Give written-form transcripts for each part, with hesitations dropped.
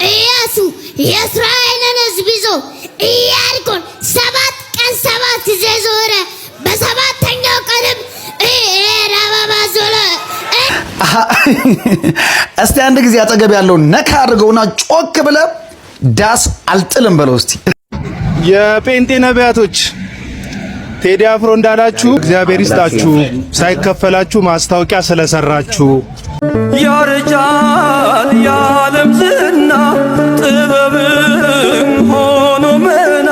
ኢያሱ የእስራኤልን ሕዝብ ይዞ ኢያሪኮን 7 ቀን 7 ጊዜ ዞረ። በሰባተኛው ቀንም እስቲ አንድ ጊዜ አጠገብ ያለውን ነካ አድርገውና ጮክ ብለ ዳስ አልጥልም በለው እስቲ። የጴንጤ ነቢያቶች ቴዲ አፍሮ እንዳላችሁ እግዚአብሔር ይስጣችሁ፣ ሳይከፈላችሁ ማስታወቂያ ስለሰራችሁ። ያረጃል የዓለም ዝና ጥበብም ሆኖ መና።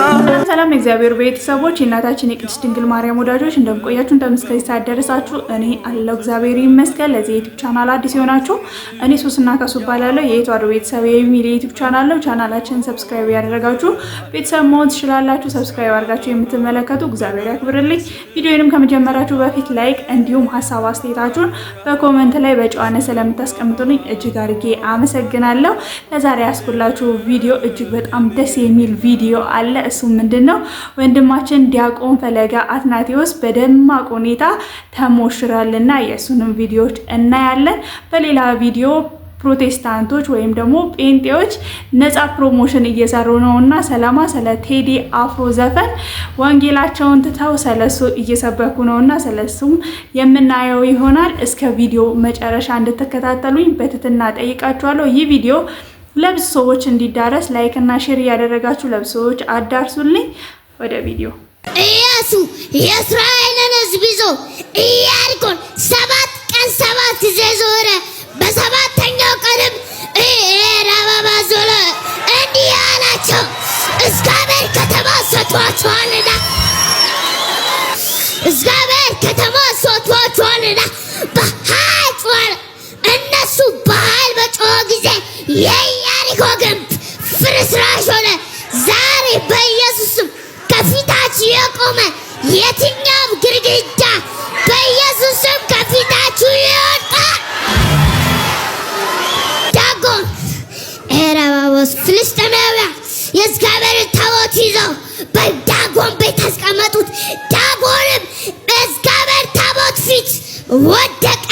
ሰላም እግዚአብሔር ቤተሰቦች፣ የእናታችን የቅድስት ድንግል ማርያም ወዳጆች እንደምቆያችሁ እንደምስከዚህ ሳደረሳችሁ እኔ አለሁ እግዚአብሔር ይመስገን። ለዚህ ዩቲዩብ ቻናል አዲስ የሆናችሁ እኔ ሶስና ካሱ እባላለሁ። የየተዋሕዶ ቤተሰብ የሚል ዩቲዩብ ቻናል ነው። ቻናላችንን ሰብስክራይብ ያደረጋችሁ ቤተሰብ መሆን ትችላላችሁ። ሰብስክራይብ አድርጋችሁ የምትመለከቱ እግዚአብሔር ያክብርልኝ። ቪዲዮንም ከመጀመራችሁ በፊት ላይክ እንዲሁም ሀሳብ አስተያየታችሁን በኮሜንት ላይ በጨዋነት ስለምታስቀምጡልኝ እጅግ አድርጌ አመሰግናለሁ። ለዛሬ ያስኩላችሁ ቪዲዮ እጅግ በጣም ደስ የሚል ቪዲዮ አለ። እሱ ምንድነው? ወንድማችን ዲያቆን ፈለገ አትናቴዎስ በደማቅ ሁኔታ ተሞሽራልና የሱንም ቪዲዮዎች እናያለን። በሌላ ቪዲዮ ፕሮቴስታንቶች ወይም ደግሞ ጴንጤዎች ነፃ ፕሮሞሽን እየሰሩ ነውና ሰላማ ስለ ቴዲ አፍሮ ዘፈን ወንጌላቸውን ትተው ስለሱ እየሰበኩ ነውና ስለሱም የምናየው ይሆናል። እስከ ቪዲዮ መጨረሻ እንድትከታተሉኝ በትህትና ጠይቃችኋለሁ። ይህ ቪዲዮ ለብዙ ሰዎች እንዲዳረስ ላይክ እና ሼር ያደረጋችሁ ለብዙ ሰዎች አዳርሱልኝ። ወደ ቪዲዮ። ኢያሱ የእስራኤልን ሕዝብ ይዞ ኢያሪኮን 7 ቀን 7 ጊዜ ዞረ። በሰባተኛው ቀንም እንዲህ አላቸው፣ እግዚአብሔር ከተማ ሰጥቷችኋልና በኃይል ጮኸ። እነሱ በኃይል በጮኸ ጊዜ የኢያሪኮ ግንብ ፍርስራሽ ሆነ። ዛሬ በኢየሱስም ከፊታችሁ የቆመ የትኛውም ግድግዳ በኢየሱስም ከፊታችሁ ይወድቃል። ዳጎን ኤራባቦስ ፍልስጤማውያን የእግዚአብሔርን ታቦት ይዘው በዳጎን ቤት አስቀመጡት። ዳጎንም በእግዚአብሔር ታቦት ፊት ወደቀ።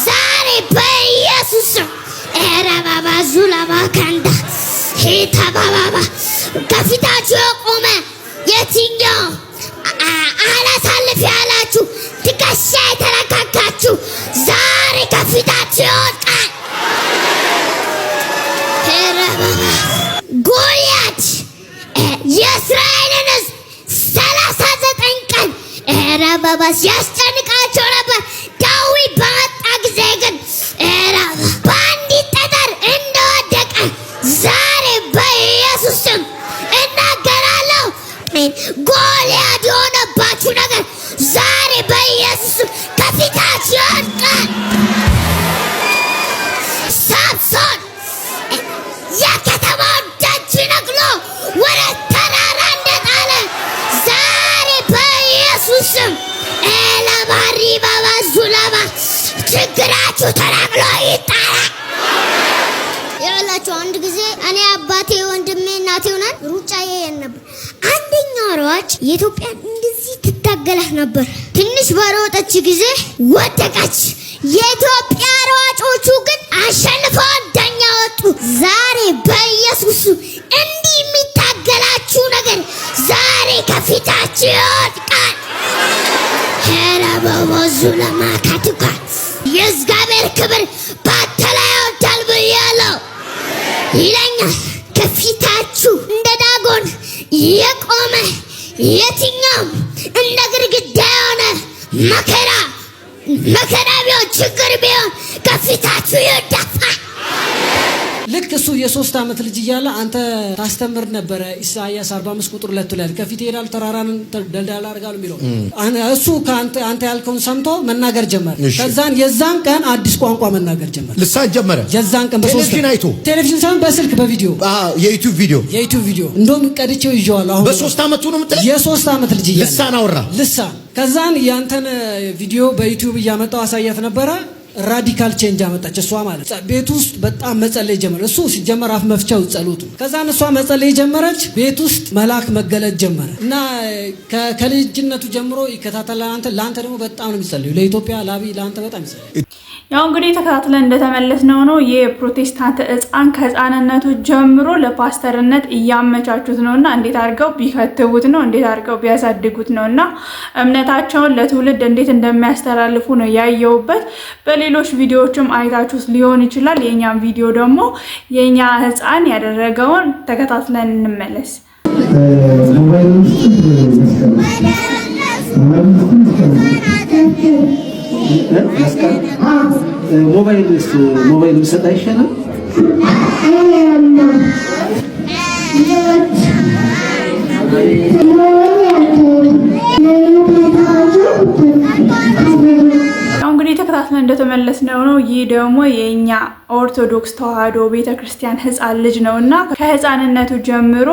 ዛሬ በኢየሱስም ኤራባባ ዙላባ ካንዳ ሄታባባባ ከፊታችሁ የቆመ የትኛው አላሳልፍ ያላችሁ ትከሻ የተረካካችሁ ዛሬ ከፊታችሁ ይወድቃል። ጎልያድ የእስራኤልን ሕዝብ 39 ቀን ኤራባባስ ያስጨንቃቸው ነበር። ዳዊት በመጣ ጊዜ ግን በአንዲት ጠጠር እንደወደቀ ዛሬ በኢየሱስ ስም እናገራለሁ። ጎልያድ የሆነባችሁ ነገር ዛሬ በኢየሱስ ስም ከፊታችሁ ይወድቃል። ሳምሶን የከተማውን ደጅ ነቅሎ ወደ ተራራ እንደጣለ ዛሬ በኢየሱስ ስም ኤላባሪ ባባዙላባ ችግራችሁ ተነቅሎ ይጣላል። ያላችሁ አንድ ጊዜ እኔ አባቴ ወንድሜ እናቴ ሆነን ሩጫ ያየን ነበር። አንደኛው ሯጭ የኢትዮጵያን እንደዚህ ትታገላት ነበር። ትንሽ በሮጠች ጊዜ ወደቀች። የኢትዮጵያ ሯጮቹ ግን አሸንፈው አንደኛ ወጡ። ዛሬ በኢየሱስ እንዲህ የሚታገላችሁ ነገር ዛሬ ከፊታችሁ ይወድቃል። ሄራባባዙ ለማካቱካ የእግዚአብሔር ክብር ባንተ ላይ ይወርዳል ብያለሁ ይለኛል። ከፊታችሁ እንደ ዳጎን የቆመ የትኛውም እንደ ግድግዳ የሆነ መከራ ቢሆን ችግር ቢሆን ከፊታችሁ ይደፋል። ልክ እሱ የ3 ዓመት ልጅ እያለ አንተ ታስተምር ነበረ። ኢሳይያስ 45 ቁጥር 2 ላይ ከፊት ይሄዳል ተራራን ደልዳላ አድርጋለሁ የሚለው እሱ አንተ ያልከውን ሰምቶ መናገር ጀመረ። ከዛን የዛን ቀን አዲስ ቋንቋ መናገር ጀመረ። ልሳን ጀመረ። የዛን ቀን ቴሌቪዥን አይቶ ቴሌቪዥን ሳይሆን በስልክ በቪዲዮ የዩቲዩብ ቪዲዮ እንደውም ቀድቼው ይዤዋለሁ። አሁን በ3 ዓመቱ ነው የምትለው? የ3 ዓመት ልጅ እያለ ልሳን አወራ። ልሳን ከዛን ያንተን ቪዲዮ በዩቲዩብ እያመጣው አሳያት ነበረ። ራዲካል ቼንጅ አመጣች እሷ ማለት ቤት ውስጥ በጣም መጸለይ ጀመረ። እሱ ሲጀመር አፍ መፍቻው ጸሎት ነው። ከዛን እሷ መጸለይ ጀመረች። ቤት ውስጥ መልአክ መገለጥ ጀመረ እና ከልጅነቱ ጀምሮ ይከታተላል። ለአንተ ደግሞ በጣም ነው የሚጸልዩ። ለኢትዮጵያ ላቢ ለአንተ በጣም ይጸልዩ። ያው እንግዲህ ተከታትለን እንደተመለስነው ነው የፕሮቴስታንት ሕፃን ከሕፃንነቱ ጀምሮ ለፓስተርነት እያመቻቹት ነውና እንዴት አድርገው ቢከትቡት ነው እንዴት አድርገው ቢያሳድጉት ነውና እምነታቸውን ለትውልድ እንዴት እንደሚያስተላልፉ ነው ያየውበት። በሌሎች ቪዲዮዎችም አይታችሁት ሊሆን ይችላል። የኛም ቪዲዮ ደግሞ የኛ ሕፃን ያደረገውን ተከታትለን እንመለስ። ሞባይል ብሰጥ አይሻልም? እንግዲህ ተከታትለን እንደተመለስነው ነው ይህ ደግሞ የኛ ኦርቶዶክስ ተዋህዶ ቤተክርስቲያን ሕፃን ልጅ ነውና ከሕፃንነቱ ጀምሮ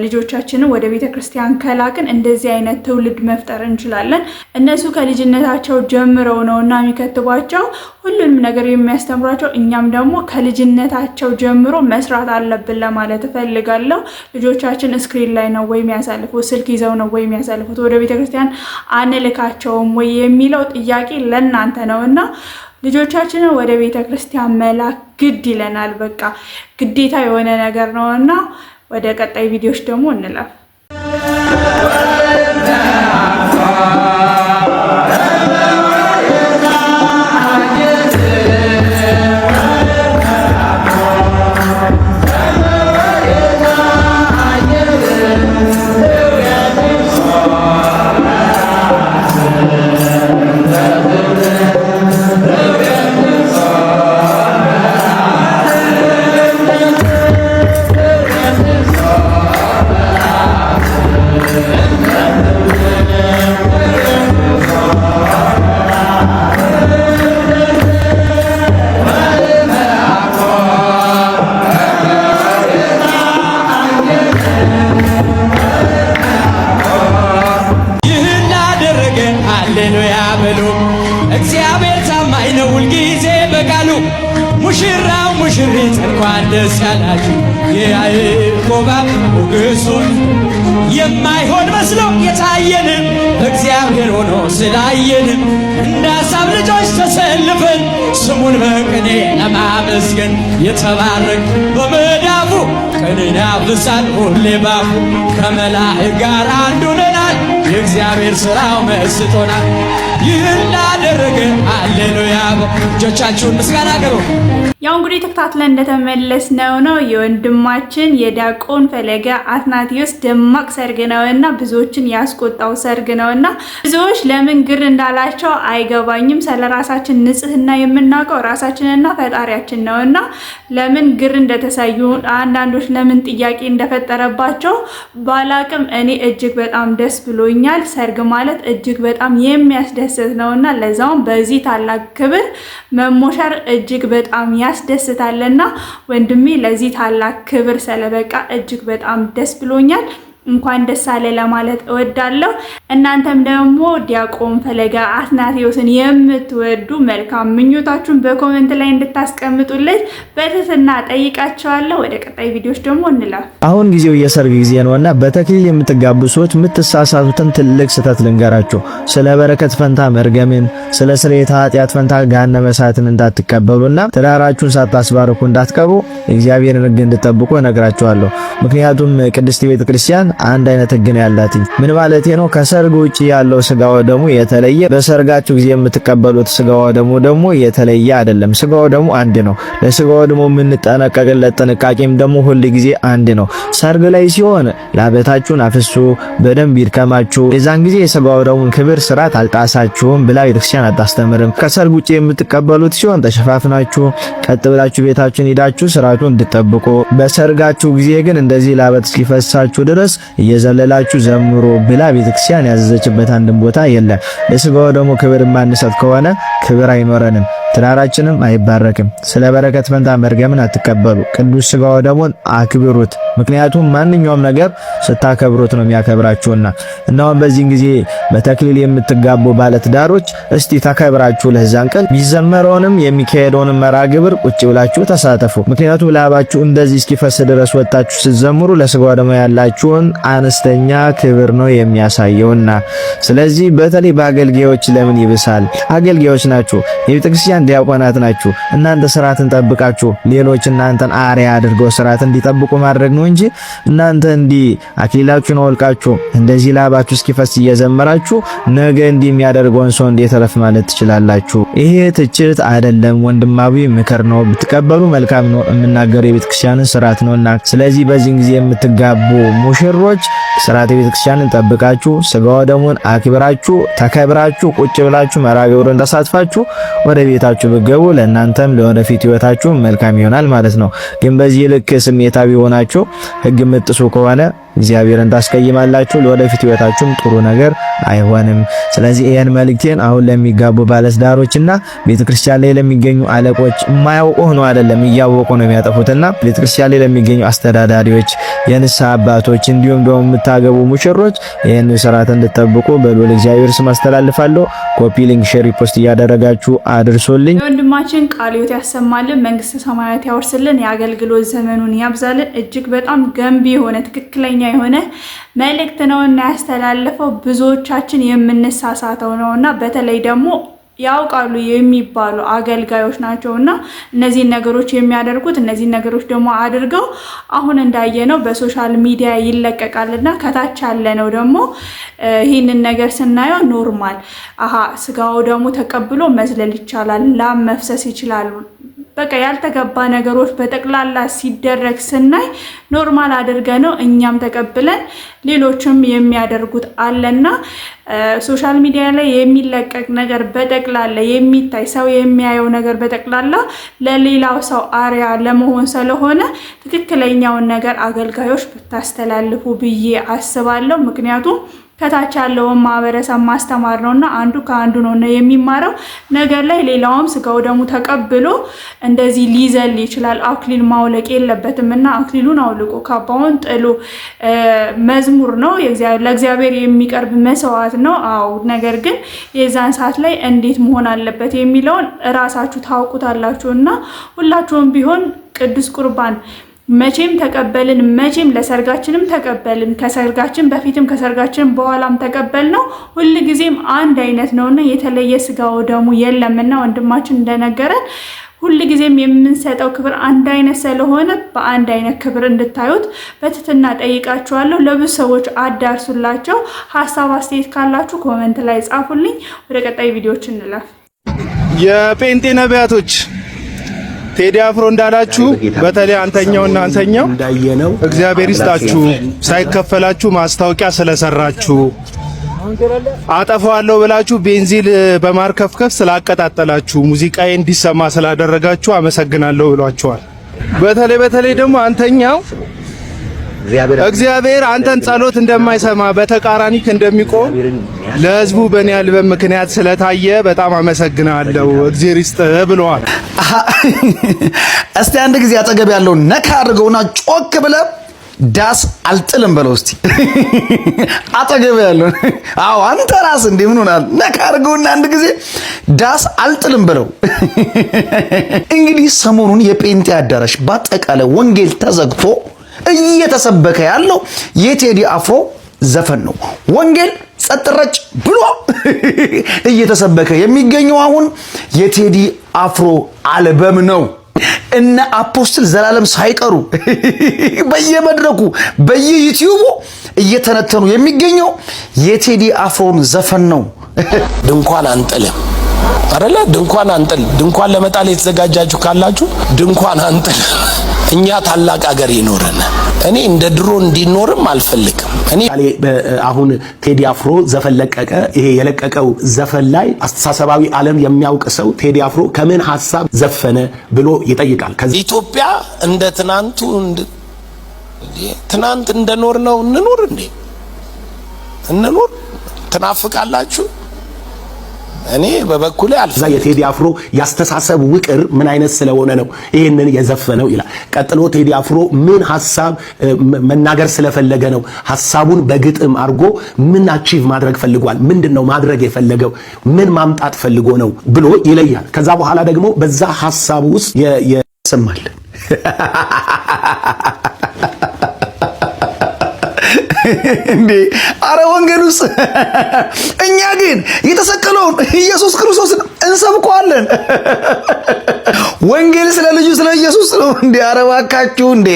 ልጆቻችንን ወደ ቤተክርስቲያን ከላክን እንደዚህ አይነት ትውልድ መፍጠር እንችላለን። እነሱ ከልጅነታቸው ጀምረው ነውና የሚከትቧቸው ሁሉንም ነገር የሚያስተምሯቸው። እኛም ደግሞ ከልጅነታቸው ጀምሮ መስራት አለብን ለማለት እፈልጋለሁ። ልጆቻችን ስክሪን ላይ ነው ወይ የሚያሳልፉት? ስልክ ይዘው ነው ወይ የሚያሳልፉት? ወደ ቤተክርስቲያን አንልካቸውም ወይ የሚለው ጥያቄ ለእናንተ ነውና ልጆቻችንን ወደ ቤተክርስቲያን መላክ ግድ ይለናል። በቃ ግዴታ የሆነ ነገር ነውና ወደ ቀጣይ ቪዲዮዎች ደግሞ እንለፍ። ሙሽራው ሙሽሪት እንኳን ደስ ያላችሁ የያዕቆብ ሞገሱን የማይሆን መስሎ የታየን እግዚአብሔር ሆኖ ስላየን እንደ ሐሳብ ልጆች ተሰልፈን ስሙን በቅኔ ለማመስገን የተባረክ በመዳፉ ቅኔን ያብሳል ሁሌ ባፉ ከመላእክት ጋር አንድ ሆነናል የእግዚአብሔር ሥራው መስጦናል። ይህን ላደረገ ሃሌሉያ እጆቻችሁን ምስጋና አቅርቡ። ያው እንግዲህ ተከታትለን እንደተመለስነው ነው የወንድማችን የዲያቆን ፈለገ አትናቴዎስ ደማቅ ሰርግ ነውና ብዙዎችን ያስቆጣው ሰርግ ነውና ብዙዎች ለምን ግር እንዳላቸው አይገባኝም። ስለራሳችን ንጽህና የምናውቀው ራሳችንና ፈጣሪያችን ነውና ለምን ግር እንደተሳዩ አንዳንዶች ለምን ጥያቄ እንደፈጠረባቸው ባላቅም እኔ እጅግ በጣም ደስ ብሎኛል። ሰርግ ማለት እጅግ በጣም የሚያስደስት ነውና ለዛውም በዚህ ታላቅ ክብር መሞሸር እጅግ በጣም ያስደስታልና ወንድሜ ለዚህ ታላቅ ክብር ስለበቃ እጅግ በጣም ደስ ብሎኛል። እንኳን ደስ አለ ለማለት እወዳለሁ። እናንተም ደግሞ ዲያቆን ፈለገ አትናቴዎስን የምትወዱ መልካም ምኞታችሁን በኮሜንት ላይ እንድታስቀምጡልኝ በትህትና ጠይቃችኋለሁ። ወደ ቀጣይ ቪዲዮዎች ደግሞ እንላለን። አሁን ጊዜው የሰርግ ጊዜ ነውና በተክሊል የምትጋቡ ሰዎች የምትሳሳቱትን ትልቅ ስህተት ልንገራችሁ። ስለ በረከት ፈንታ መርገምን፣ ስለ ስርየተ ኃጢአት ፈንታ ገሃነመ እሳትን እንዳትቀበሉና ትዳራችሁን ሳታስባርኩ እንዳትቀሩ እግዚአብሔርን ሕግ እንድትጠብቁ እነግራችኋለሁ። ምክንያቱም ቅድስት ቤተ ክርስቲያን አንድ አይነት ሕግ ነው ያላት። ምን ማለት ነው? ከሰርግ ውጪ ያለው ስጋው ደግሞ የተለየ፣ በሰርጋችሁ ጊዜ የምትቀበሉት ስጋው ደግሞ የተለየ አይደለም። ስጋው ደግሞ አንድ ነው። ለስጋው ደግሞ የምንጠነቀቅለት ጥንቃቄም ደግሞ ሁሉ ጊዜ አንድ ነው። ሰርግ ላይ ሲሆን ላበታችሁን አፍሱ፣ በደንብ ይድከማችሁ። የዛን ጊዜ የስጋው ደግሞ ክብር ስርዓት አልጣሳችሁም ብላ ቤተክርስቲያን አታስተምርም። ከሰርግ ውጪ የምትቀበሉት ሲሆን ተሸፋፍናችሁ ቀጥ ብላችሁ ቤታችሁን ሄዳችሁ ስርዓቱን እንድትጠብቁ። በሰርጋችሁ ጊዜ ግን እንደዚህ ላበት እስኪፈሳችሁ ድረስ እየዘለላችሁ ዘምሮ ብላ ቤተክርስቲያን ያዘዘችበት አንድም ቦታ የለም። ለስጋው ደግሞ ክብር ማንሰጥ ከሆነ ክብር አይኖረንም፣ ትዳራችንም አይባረክም። ስለ በረከት ፈንታ መርገምን አትቀበሉ። ቅዱስ ስጋው ደግሞ አክብሩት። ምክንያቱም ማንኛውም ነገር ስታከብሩት ነው የሚያከብራችሁና። እናም በዚህ ጊዜ በተክሊል የምትጋቡ ባለትዳሮች እስቲ ተከብራችሁ ለዛን ቀን የሚዘመረውንም የሚካሄደውንም መርሐ ግብር ቁጭ ብላችሁ ተሳተፉ። ምክንያቱም ላባችሁ እንደዚህ እስኪፈስ ድረስ ወጣችሁ ስትዘምሩ ለስጋው ደግሞ ያላችሁን አነስተኛ ክብር ነው የሚያሳየውና ስለዚህ በተለይ በአገልጋዮች ለምን ይብሳል? አገልጋዮች ናችሁ፣ የቤተክርስቲያን ዲያቆናት ናችሁ። እናንተ ስርዓትን ጠብቃችሁ ሌሎች እናንተን አሪያ አድርገው ስርዓት እንዲጠብቁ ማድረግ ነው እንጂ እናንተ እንዲህ አክሊላችሁን አውልቃችሁ እንደዚህ ላባችሁ እስኪፈስ እየዘመራችሁ ነገ እንዲህ የሚያደርገውን ሰው እንዴት ተረፍ ማለት ትችላላችሁ? ይሄ ትችት አይደለም፣ ወንድማዊ ምክር ነው። ብትቀበሉ መልካም ነው። የምናገረው የቤተክርስቲያንን ስርዓት ነውና ስለዚህ በዚህ ጊዜ የምትጋቡ ሙሽሮች ስርዓተ ቤተክርስቲያንን ጠብቃችሁ ስጋው ደሙን አክብራችሁ ተከብራችሁ ቁጭ ብላችሁ መርሐ ግብሩን ተሳትፋችሁ ወደ ቤታችሁ ብትገቡ ለእናንተም ለወደፊት ህይወታችሁ መልካም ይሆናል ማለት ነው። ግን በዚህ ልክ ስሜታዊ ሆናችሁ ህግ የምትጥሱ ከሆነ እግዚአብሔርን ታስቀይማላችሁ፣ ለወደፊት ህይወታችሁም ጥሩ ነገር አይሆንም። ስለዚህ ይሄን መልእክቴን አሁን ለሚጋቡ ባለስዳሮችና ቤተክርስቲያን ላይ ለሚገኙ አለቆች የማያውቁ ነው አይደለም እያወቁ ነው የሚያጠፉትና ቤተክርስቲያን ላይ ለሚገኙ አስተዳዳሪዎች፣ የንስሐ አባቶች እንዲሁም ደግሞ የምታገቡ ሙሽሮች ይሄን ስርዓት እንድትጠብቁ በልዑል እግዚአብሔር ስም አስተላልፋለሁ። ኮፒ ሊንክ፣ ሼር፣ ሪፖስት እያደረጋችሁ አድርሶልኝ። ወንድማችን ቃለ ሕይወት ያሰማልን፣ መንግስተ ሰማያት ያወርስልን፣ የአገልግሎት ዘመኑን ያብዛልን። እጅግ በጣም ገንቢ የሆነ ትክክለኛ የሆነ መልእክት ነውና ያስተላለፈው ብዙዎቻችን የምንሳሳተው ነውና በተለይ ደግሞ ያውቃሉ የሚባሉ አገልጋዮች ናቸውና እነዚህን ነገሮች የሚያደርጉት እነዚህን ነገሮች ደግሞ አድርገው አሁን እንዳየነው በሶሻል ሚዲያ ይለቀቃልና ከታች ያለ ነው ደግሞ ይህንን ነገር ስናየው ኖርማል ስጋው ደግሞ ተቀብሎ መዝለል ይቻላል፣ ላም መፍሰስ ይችላል። በቃ ያልተገባ ነገሮች በጠቅላላ ሲደረግ ስናይ ኖርማል አድርገነው እኛም ተቀብለን ሌሎችም የሚያደርጉት አለና ሶሻል ሚዲያ ላይ የሚለቀቅ ነገር በጠቅላላ የሚታይ ሰው የሚያየው ነገር በጠቅላላ ለሌላው ሰው አሪያ ለመሆን ስለሆነ ትክክለኛውን ነገር አገልጋዮች ብታስተላልፉ ብዬ አስባለሁ። ምክንያቱም ከታች ያለውን ማህበረሰብ ማስተማር ነውና አንዱ ከአንዱ ነው የሚማረው ነገር ላይ ሌላውም ስጋው ደግሞ ተቀብሎ እንደዚህ ሊዘል ይችላል። አክሊል ማውለቅ የለበትምና አክሊሉን አውልቆ ካባውን ጥሎ መዝሙር ነው ለእግዚአብሔር የሚቀርብ መስዋዕት ነው። አዎ ነገር ግን የዛን ሰዓት ላይ እንዴት መሆን አለበት የሚለውን ራሳችሁ ታውቁታላችሁና ሁላችሁም ቢሆን ቅዱስ ቁርባን መቼም ተቀበልን፣ መቼም ለሰርጋችንም ተቀበልን፣ ከሰርጋችን በፊትም ከሰርጋችን በኋላም ተቀበልነው። ሁሉ ጊዜም አንድ አይነት ነውና የተለየ ስጋው ደሙ የለምና ወንድማችን እንደነገረን ሁሉ ጊዜም የምንሰጠው ክብር አንድ አይነት ስለሆነ በአንድ አይነት ክብር እንድታዩት በትህትና ጠይቃችኋለሁ። ለብዙ ሰዎች አዳርሱላቸው። ሐሳብ አስተያየት ካላችሁ ኮሜንት ላይ ጻፉልኝ። ወደ ቀጣይ ቪዲዮዎች እንላለን። የጴንጤ ነቢያቶች ቴዲ አፍሮ እንዳላችሁ በተለይ አንተኛውና አንተኛው እግዚአብሔር ይስጣችሁ፣ ሳይከፈላችሁ ማስታወቂያ ስለሰራችሁ አጠፋዋለሁ ብላችሁ ቤንዚል በማርከፍከፍ ስላቀጣጠላችሁ ሙዚቃዬ እንዲሰማ ስላደረጋችሁ አመሰግናለሁ ብሏቸዋል። በተለይ ደግሞ አንተኛው እግዚአብሔር አንተን ጸሎት እንደማይሰማ በተቃራኒክ እንደሚቆም ለህዝቡ በእኔ አልበም ምክንያት ስለታየ በጣም አመሰግናለሁ እግዚአብሔር ይስጥህ ብለዋል። እስቲ አንድ ጊዜ አጠገብ ያለውን ነካ አድርገውና ጮክ ብለህ ዳስ አልጥልም በለው እስቲ። አጠገብ ያለውን አዎ አንተ ራስ እንዴ ምን ሆናል? ነካ አድርገውና አንድ ጊዜ ዳስ አልጥልም በለው። እንግዲህ ሰሞኑን የጴንጤ አዳራሽ በአጠቃላይ ወንጌል ተዘግቶ እየተሰበከ ያለው የቴዲ አፍሮ ዘፈን ነው። ወንጌል ጸጥረጭ ብሎ እየተሰበከ የሚገኘው አሁን የቴዲ አፍሮ አልበም ነው። እነ አፖስትል ዘላለም ሳይቀሩ በየመድረኩ በየዩቲዩቡ እየተነተኑ የሚገኘው የቴዲ አፍሮን ዘፈን ነው። ድንኳን አንጥልም አረላ ድንኳን አንጥል ድንኳን ለመጣል የተዘጋጃችሁ ካላችሁ ድንኳን አንጥል። እኛ ታላቅ ሀገር ይኖረን። እኔ እንደ ድሮ እንዲኖርም አልፈልግም። እኔ አሁን ቴዲ አፍሮ ዘፈን ለቀቀ። ይሄ የለቀቀው ዘፈን ላይ አስተሳሰባዊ ዓለም የሚያውቅ ሰው ቴዲ አፍሮ ከምን ሐሳብ ዘፈነ ብሎ ይጠይቃል። ኢትዮጵያ እንደ ትናንት እንደኖር ነው እንኖር እንዴ? እንኖር ትናፍቃላችሁ? እኔ በበኩሌ አልፈ የቴዲ አፍሮ ያስተሳሰብ ውቅር ምን አይነት ስለሆነ ነው ይሄንን የዘፈነው ይላል። ቀጥሎ ቴዲ አፍሮ ምን ሐሳብ መናገር ስለፈለገ ነው ሐሳቡን በግጥም አድርጎ ምን አቺቭ ማድረግ ፈልጓል፣ ምንድነው ማድረግ የፈለገው፣ ምን ማምጣት ፈልጎ ነው ብሎ ይለያል። ከዛ በኋላ ደግሞ በዛ ሐሳብ ውስጥ ይሰማል። እንዴ አረ ወንጌሉስ እኛ ግን የተሰቀለውን ኢየሱስ ክርስቶስን እንሰብከዋለን። ወንጌል ስለ ልጁ ስለ ኢየሱስ ነው እንዴ? አረ እባካችሁ እንዴ!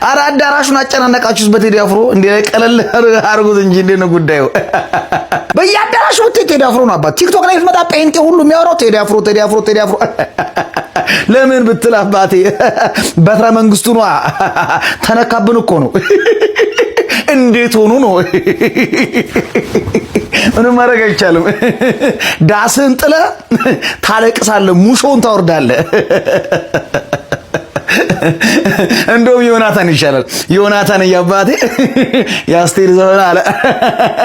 አረ አዳራሹን አጨናነቃችሁስ በቴዲ አፍሮ እንዴ! ቀለል አድርጉት እንጂ እንዴ ነው ጉዳዩ። በየአዳራሹ ቴዲ አፍሮ ነው አባት። ቲክቶክ ላይ መጣ ጴንጤ ሁሉ የሚያወራው ቴዲ አፍሮ ቴዲ አፍሮ ቴዲ አፍሮ። ለምን ብትል አባቴ በትረ መንግስቱ ነው ተነካብን እኮ ነው። እንዴት ሆኖ ነው? ምንም ማድረግ አይቻልም። ዳስን ጥለ ታለቅሳለህ፣ ሙሾን ታወርዳለህ። እንደውም ዮናታን ይሻላል። ዮናታን ያባቴ የአስቴር ዘፈን አለ።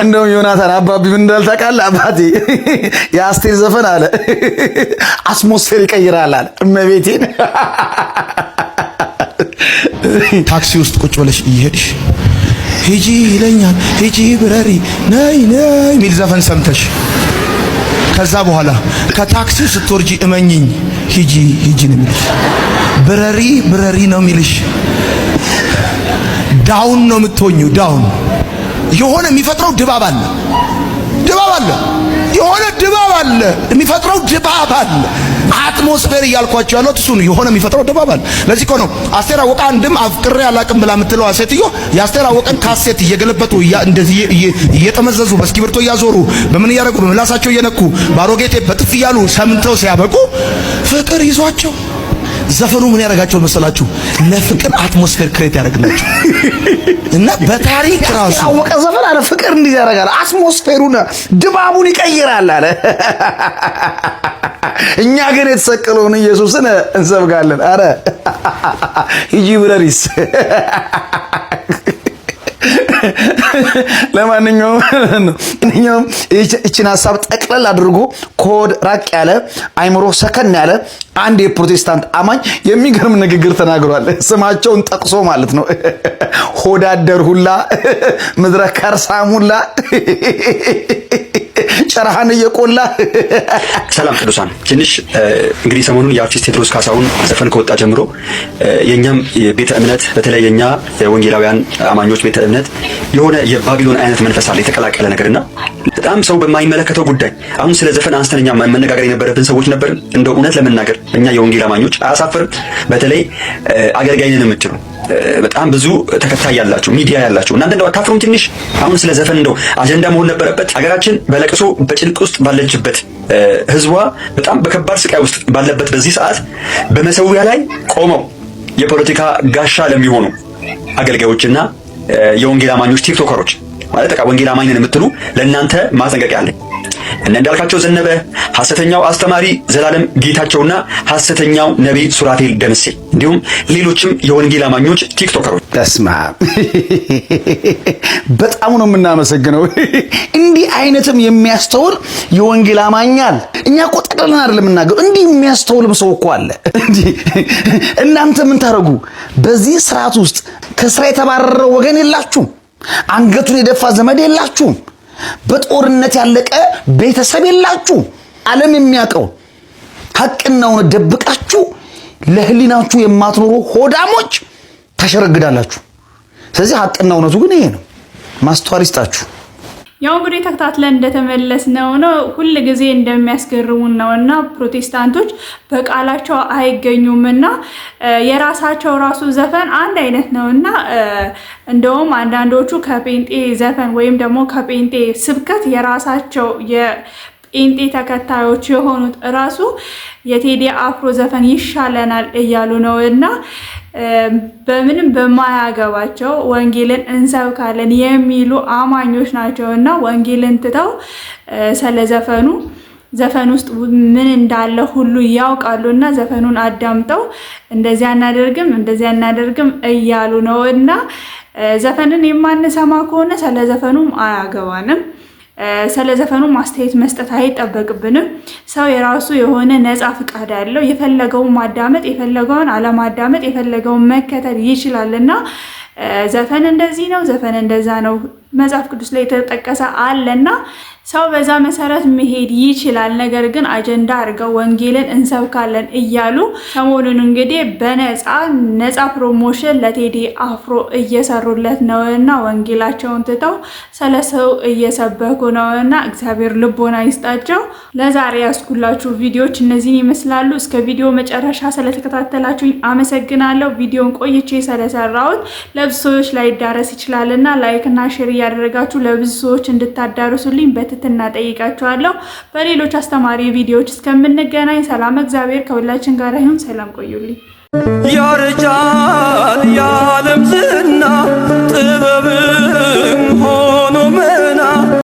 እንደውም ዮናታን አባቢ ምን እንዳልታውቃለህ አባቴ የአስቴር ዘፈን አለ አትሞስፌር ይቀይራል አለ። እመቤቴን ታክሲ ውስጥ ቁጭ ብለሽ እየሄድሽ ሂጂ ይለኛል ሂጂ ብረሪ ነይ ነይ ሚል ዘፈን ሰምተሽ ከዛ በኋላ ከታክሲው ስትወርጂ እመኝኝ ሂጂ ሂጂ ነው የሚልሽ። ብረሪ ብረሪ ነው የሚልሽ። ዳውን ነው የምትሆኚው። ዳውን የሆነ የሚፈጥረው ድባብ አለ። ድባብ አለ። የሆነ ድባብ አለ። የሚፈጥረው ድባብ አለ። አትሞስፌር እያልኳቸው ያለው እሱ ነው። የሆነ የሚፈጥረው ድባብ አለ። ለዚህ እኮ ነው አስቴር አወቀ አንድም አፍቅሬ አላቅም ብላ የምትለው ሴትዮ የአስቴር አወቀን ካሴት እየገለበጡ እንደዚህ እየጠመዘዙ በእስክሪብቶ እያዞሩ በምን እያደረጉ በምላሳቸው እየነኩ ባሮጌ ቴፕ በጥፍ እያሉ ሰምተው ሲያበቁ ፍቅር ይዟቸው ዘፈኑ ምን ያደርጋቸው መሰላችሁ? ለፍቅር አትሞስፌር ክሬት ያደርግላችሁ እና በታሪክ ራሱ አወቀ ዘፈን አለ ፍቅር እንዲህ ያደርጋል። አትሞስፌሩን ድባቡን ይቀይራል አለ። እኛ ግን የተሰቀለውን ኢየሱስን እንሰብካለን። አረ ሂጂ ብለሪስ ለማንኛውም እቺን ሐሳብ ጠቅለል አድርጎ ኮድ ራቅ ያለ አይምሮ ሰከን ያለ አንድ የፕሮቴስታንት አማኝ የሚገርም ንግግር ተናግሯል። ስማቸውን ጠቅሶ ማለት ነው። ሆዳደር ሁላ ምድረ ከርሳም ሁላ ጨራሃን እየቆላ ሰላም ቅዱሳን። ትንሽ እንግዲህ ሰሞኑን የአርቲስት ቴዎድሮስ ካሳሁን ዘፈን ከወጣ ጀምሮ የኛም ቤተ እምነት በተለይ የኛ የወንጌላውያን አማኞች ቤተ እምነት የሆነ የባቢሎን አይነት መንፈስ አለ የተቀላቀለ ነገርና በጣም ሰው በማይመለከተው ጉዳይ አሁን ስለ ዘፈን አንስተኛ መነጋገር የነበረብን ሰዎች ነበር። እንደው እውነት ለመናገር እኛ የወንጌል አማኞች አያሳፍርም? በተለይ አገልጋይ ነን የምትሉ በጣም ብዙ ተከታይ ያላችሁ ሚዲያ ያላችሁ እናንተ እንደው አታፍሩም? ትንሽ አሁን ስለ ዘፈን እንደው አጀንዳ መሆን ነበረበት። ሀገራችን በለቅሶ በጭንቅ ውስጥ ባለችበት ህዝቧ በጣም በከባድ ስቃይ ውስጥ ባለበት በዚህ ሰዓት በመሰዊያ ላይ ቆመው የፖለቲካ ጋሻ ለሚሆኑ አገልጋዮችና የወንጌል አማኞች ቲክቶከሮች ማለት በቃ ወንጌል አማኝ ነን የምትሉ ለእናንተ ማስጠንቀቂያ አለኝ። እነ እንዳልካቸው ዘነበ፣ ሐሰተኛው አስተማሪ ዘላለም ጌታቸውና ሐሰተኛው ነብይ ሱራፌል ደምሴ እንዲሁም ሌሎችም የወንጌል አማኞች ቲክቶከሮች ተስማ በጣም ነው የምናመሰግነው። እንዲህ አይነትም የሚያስተውል የወንጌል አማኛል እኛ እኮ ጠቅለልን አይደለም የምናገረው። እንዲህ የሚያስተውልም ሰው እኮ አለ። እናንተ ምን ታረጉ? በዚህ ስርዓት ውስጥ ከስራ የተባረረ ወገን የላችሁም። አንገቱን የደፋ ዘመድ የላችሁም። በጦርነት ያለቀ ቤተሰብ የላችሁ። ዓለም የሚያውቀው ሐቅና እውነት ደብቃችሁ ለህሊናችሁ የማትኖሩ ሆዳሞች ታሸረግዳላችሁ። ስለዚህ ሐቅና እውነቱ ግን ይሄ ነው። ማስተዋል ይስጣችሁ። ያው እንግዲህ ተከታትለን እንደተመለስነው ነው ሁሉ ጊዜ እንደሚያስገርሙን ነውና ፕሮቴስታንቶች በቃላቸው አይገኙምና የራሳቸው ራሱ ዘፈን አንድ አይነት ነውና እንደውም አንዳንዶቹ ከጴንጤ ዘፈን ወይም ደግሞ ከጴንጤ ስብከት የራሳቸው የጴንጤ ተከታዮች የሆኑት ራሱ የቴዲ አፍሮ ዘፈን ይሻለናል እያሉ ነውና በምንም በማያገባቸው ወንጌልን እንሰብካለን የሚሉ አማኞች ናቸውና ወንጌልን ትተው ዘፈን ውስጥ ምን እንዳለ ሁሉ ያውቃሉና ዘፈኑን አዳምጠው እንደዚያ እናደርግም እያሉ ነውና ዘፈንን የማንሰማ ከሆነ ስለ ዘፈኑም አያገባንም። ስለ ዘፈኑ ማስተያየት መስጠት አይጠበቅብንም። ሰው የራሱ የሆነ ነፃ ፍቃድ አለው። የፈለገውን ማዳመጥ፣ የፈለገውን አለማዳመጥ፣ የፈለገውን መከተል ይችላልና ዘፈን እንደዚህ ነው፣ ዘፈን እንደዛ ነው መጽሐፍ ቅዱስ ላይ የተጠቀሰ አለና ሰው በዛ መሰረት መሄድ ይችላል። ነገር ግን አጀንዳ አድርገው ወንጌልን እንሰብካለን እያሉ ሰሞኑን እንግዲህ ነፃ ፕሮሞሽን ለቴዲ አፍሮ እየሰሩለት ነውና ወንጌላቸውን ትተው ስለሰው እየሰበኩ ነውና እግዚአብሔር ልቦና ይስጣቸው። ለዛሬ ያስኩላችሁ ቪዲዮዎች እነዚህን ይመስላሉ። እስከ ቪዲዮ መጨረሻ ስለተከታተላችሁ አመሰግናለሁ። ቪዲዮን ቆይቼ ስለሰራሁት ለብዙ ሰዎች ላይ ዳረስ ይችላልና ላይክ እና ሼር እያደረጋችሁ ለብዙ ሰዎች እንድታዳርሱልኝ በትህትና ጠይቃችኋለሁ። በሌሎች አስተማሪ ቪዲዮዎች እስከምንገናኝ ሰላም እግዚአብሔር ከሁላችን ጋር ይሁን። ሰላም ቆዩልኝ። ያረጃል